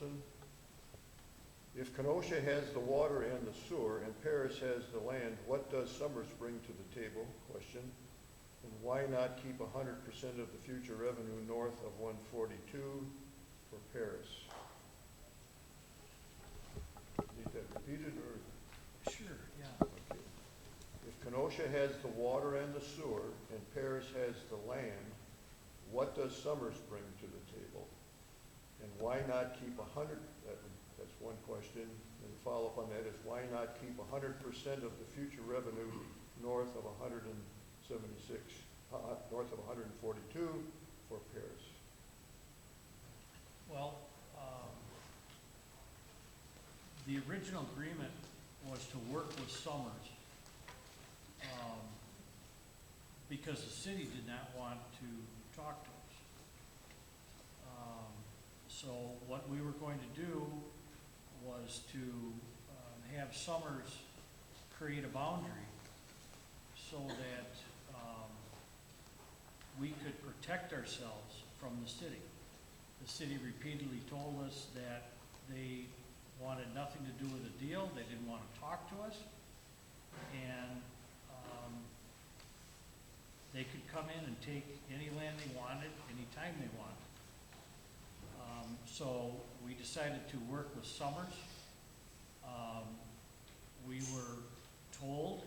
Wilson. If Kenosha has the water and the sewer and Paris has the land, what does Summers bring to the table? Question. And why not keep 100% of the future revenue north of 142 for Paris? Need that repeated or? Sure, yeah. Okay. If Kenosha has the water and the sewer and Paris has the land, what does Summers bring to the table? And why not keep 100, that's one question. And the follow-up on that is why not keep 100% of the future revenue north of 176, north of 142 for Paris? Well, the original agreement was to work with Summers because the city did not want to talk to us. So what we were going to do was to have Summers create a boundary so that we could protect ourselves from the city. The city repeatedly told us that they wanted nothing to do with the deal. They didn't want to talk to us. And they could come in and take any land they wanted, anytime they wanted. So we decided to work with Summers. We were told,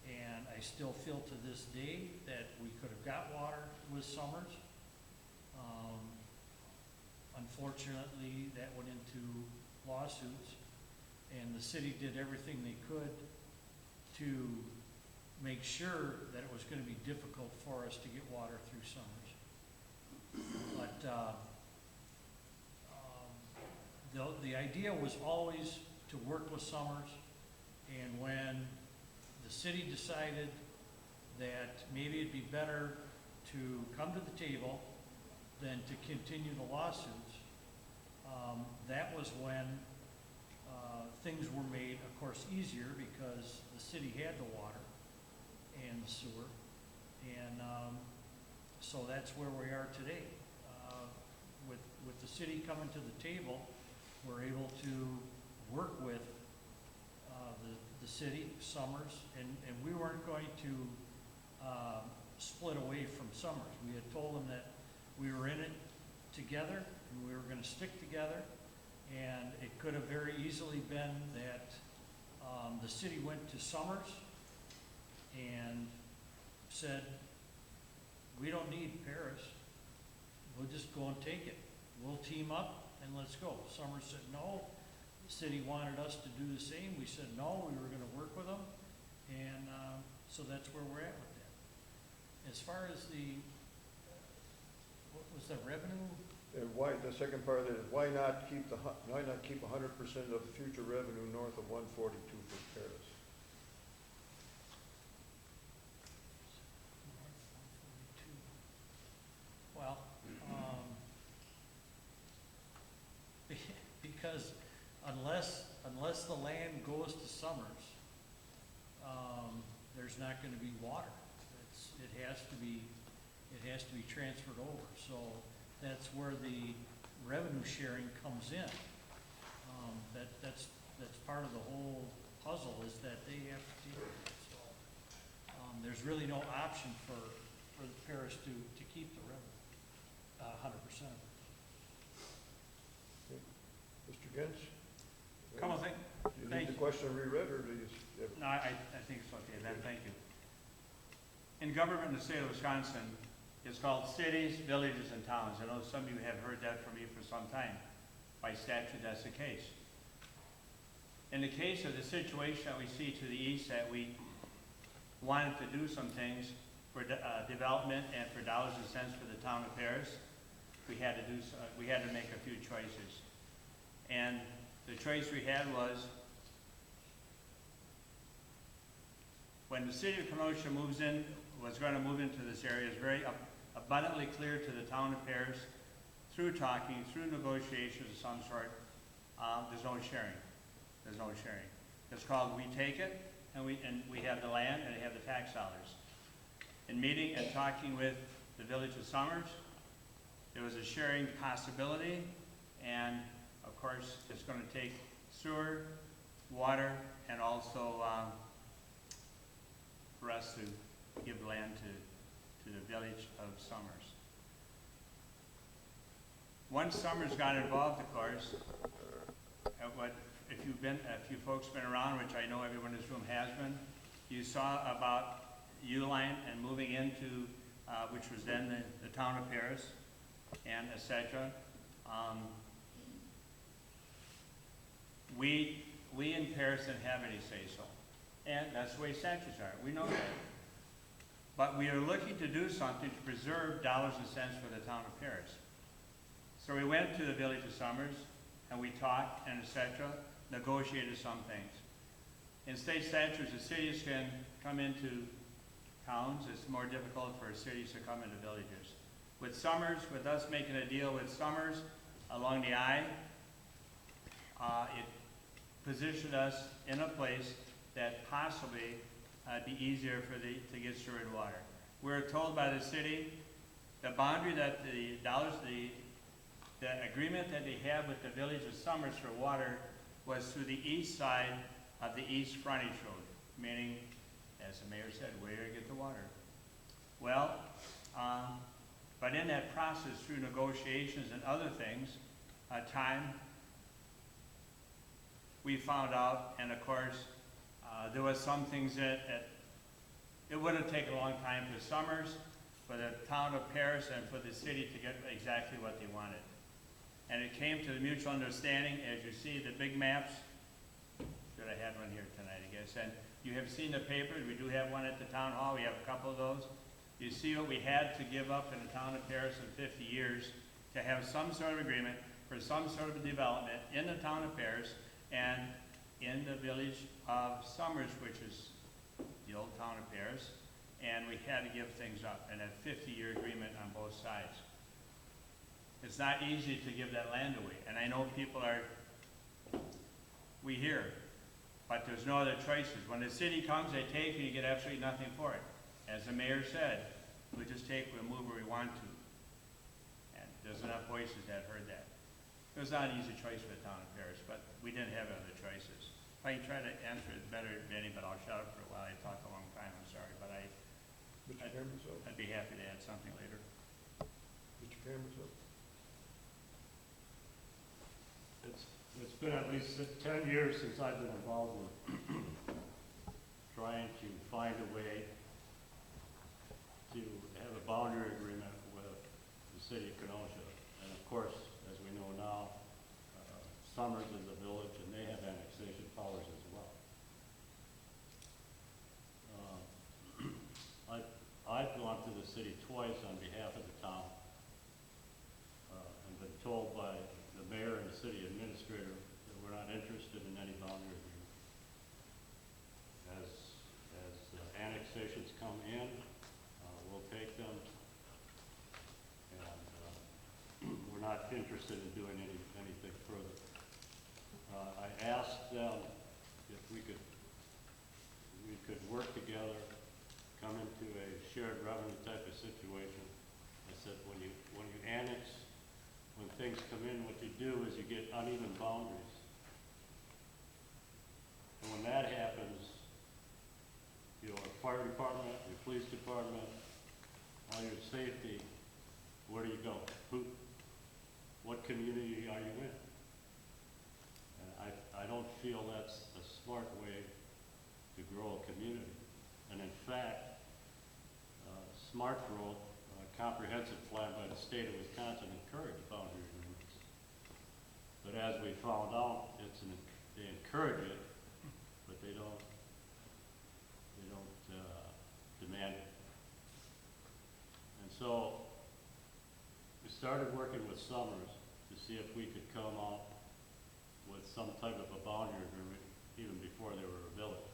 and I still feel to this day, that we could have got water with Summers. Unfortunately, that went into lawsuits, and the city did everything they could to make sure that it was going to be difficult for us to get water through Summers. But the idea was always to work with Summers, and when the city decided that maybe it'd be better to come to the table than to continue the lawsuits, that was when things were made, of course, easier because the city had the water and the sewer. And so that's where we are today. With the city coming to the table, we're able to work with the city, Summers, and we weren't going to split away from Summers. We had told them that we were in it together and we were going to stick together, and it could have very easily been that the city went to Summers and said, we don't need Paris, we'll just go and take it. We'll team up and let's go. Summers said no. The city wanted us to do the same. We said no, we were going to work with them. And so that's where we're at with that. As far as what was the revenue? And why, the second part of that is why not keep 100% of the future revenue north of 142 for Paris? Well, because unless the land goes to Summers, there's not going to be water. It has to be transferred over. So that's where the revenue sharing comes in. That's part of the whole puzzle, is that they have to deal with it. So there's really no option for the Paris to keep the revenue, 100% of it. Mr. Gens? Couple things. Do you need the question reread, or do you? No, I think it's okay, then, thank you. In government in the state of Wisconsin, it's called cities, villages, and towns. I know some of you have heard that from me for some time. By statute, that's the case. In the case of the situation that we see to the east, that we wanted to do some things for development and for dollars and cents for the town of Paris, we had to make a few choices. And the choice we had was, when the city of Kenosha was going to move into this area, it's very abundantly clear to the town of Paris, through talking, through negotiations of some sort, there's no sharing. There's no sharing. It's called we take it, and we have the land and we have the tax dollars. In meeting and talking with the village of Summers, there was a sharing possibility, and course, it's gonna take sewer, water, and also, for us to give land to the village of Summers. Once Summers got involved, of course, if you folks been around, which I know everyone in this room has been, you saw about Uline and moving into, which was then the town of Paris, and et cetera. We in Paris didn't have any say-so, and that's the way statutes are, we know that. But we are looking to do something to preserve dollars and cents for the town of Paris. So we went to the village of Summers, and we talked, and et cetera, negotiated some things. In state statutes, the cities can come into towns. It's more difficult for cities to come into villages. With Summers, with us making a deal with Summers along the I, it positioned us in a place that possibly be easier to get sewer and water. We're told by the city, the boundary that the agreement that they had with the village of Summers for water was to the east side of the east frontage road, meaning, as the mayor said, where to get the water. Well, but in that process, through negotiations and other things, we found out, and of course, there was some things that it would have taken a long time for Summers, for the town of Paris, and for the city to get exactly what they wanted. And it came to the mutual understanding, as you see the big maps. Should I have one here tonight, I guess. And you have seen the papers. We do have one at the town hall. We have a couple of those. You see what we had to give up in the town of Paris in 50 years to have some sort of agreement for some sort of development in the town of Paris and in the village of Summers, which is the old town of Paris. And we had to give things up, and a 50-year agreement on both sides. It's not easy to give that land away, and I know people we hear, but there's no other choices. When the city comes, they take, and you get absolutely nothing for it. As the mayor said, we just take, we'll move where we want to. And there's enough voices that heard that. It was not an easy choice for the town of Paris, but we didn't have other choices. If I can try to answer it better than any, but I'll shut up for a while. I talked a long time, I'm sorry, but Mr. Cameron's up. I'd be happy to add something later. Mr. Cameron's up. It's been at least 10 years since I've been involved with trying to find a way to have a boundary agreement with the city of Kenosha. And of course, as we know now, Summers is a village and they have annexation powers as well. I've gone to the city twice on behalf of the town and been told by the mayor and the city administrator that we're not interested in any boundary agreement. As annexations come in, we'll take them, and we're not interested in doing anything further. I asked them if we could work together, come into a shared revenue type of situation. I said, when you annex, when things come in, what you do is you get uneven boundaries. And when that happens, your fire department, your police department, all your safety, where do you go? What community are you in? And I don't feel that's a smart way to grow a community. And in fact, smart growth, comprehensive plan by the state of Wisconsin encouraged boundary agreements. But as we found out, they encourage it, but they don't demand it. And so we started working with Summers to see if we could come up with some type of a boundary agreement even before they were a village.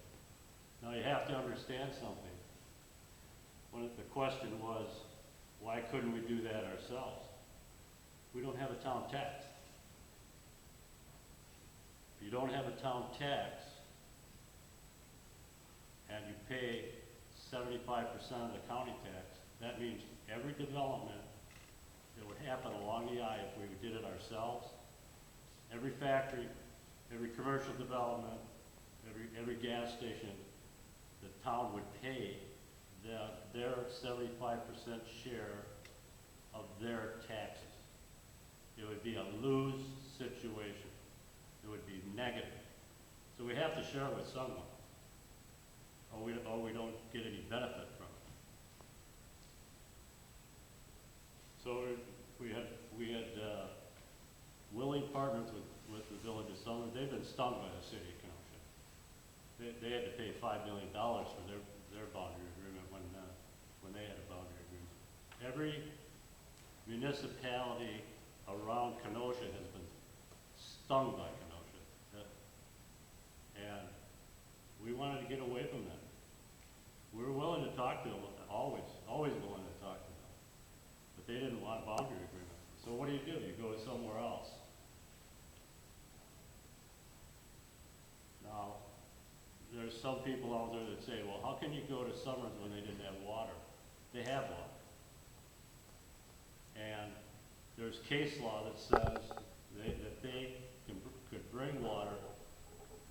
Now you have to understand something. The question was, why couldn't we do that ourselves? We don't have a town tax. If you don't have a town tax, and you pay 75% of the county tax, that means every development that would happen along the I, if we did it ourselves, every factory, every commercial development, every gas station, the town would pay their 75% share of their taxes. It would be a lose situation. It would be negative. So we have to share it with someone, or we don't get any benefit from it. So we had willing partners with the Village of Sumner. They've been stung by the city of Kenosha. They had to pay $5 million for their boundary agreement when they had a boundary agreement. Every municipality around Kenosha has been stung by Kenosha. And we wanted to get away from that. We were willing to talk to them, always willing to talk to them. But they didn't want a boundary agreement. So what do? You go somewhere else. Now, there's some people out there that say, well, how can you go to Summers when they didn't have water? They have water. And there's case law that says that they could bring water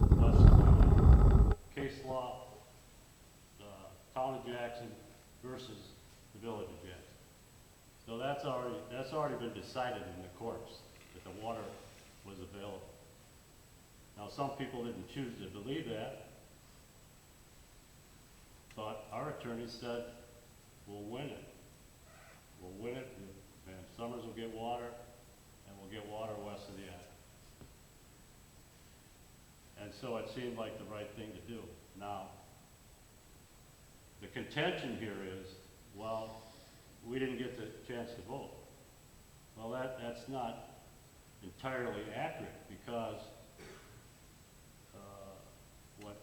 west of the case law, Town of Jackson versus the Village of Jackson. So that's already been decided in the courts, that the water was available. Now, some people didn't choose to believe that, but our attorney said, we'll win it. We'll win it, and Summers will get water, and we'll get water west of the Ave. And so it seemed like the right thing to do. Now, the contention here is, well, we didn't get the chance to vote. Well, that's not entirely accurate, because what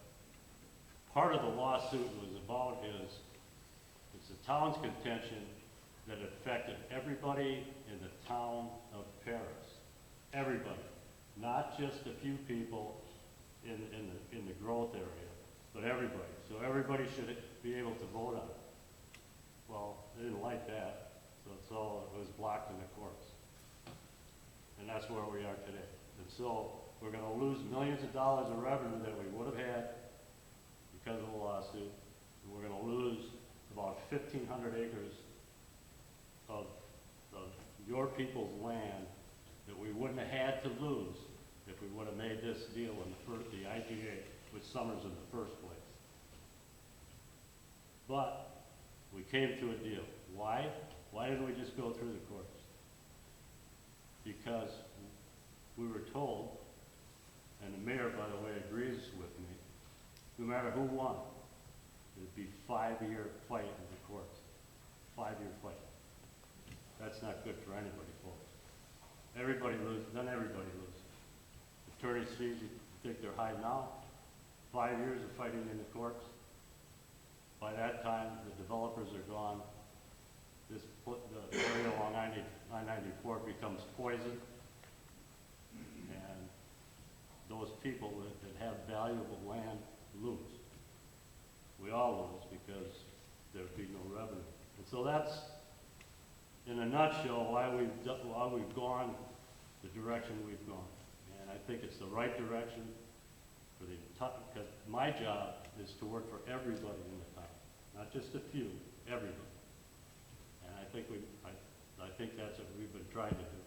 part of the lawsuit was about is, it's the town's contention that it affected everybody in the town of Paris. Everybody, not just a few people in the growth area, but everybody. So everybody should be able to vote on it. Well, they didn't like that, so it was blocked in the courts. And that's where we are today. And so we're going to lose millions of dollars of revenue that we would have had because of the lawsuit. And we're going to lose about 1,500 acres of your people's land that we wouldn't have had to lose if we would have made this deal in the IGA with Summers in the first place. But we came to a deal. Why? Why didn't we just go through the courts? Because we were told, and the mayor, by the way, agrees with me, no matter who won, it'd be a 5-year fight in the courts. 5-year fight. That's not good for anybody, folks. Everybody loses, then everybody loses. Attorney's fees, you think they're high now? 5 years of fighting in the courts. By that time, the developers are gone. The area along I-94 becomes poison. And those people that have valuable land lose. We all lose because there'd be no revenue. And so that's, in a nutshell, why we've gone the direction we've gone. And I think it's the right direction for because my job is to work for everybody in the town, not just a few, everybody. And I think that's what we've been trying to do.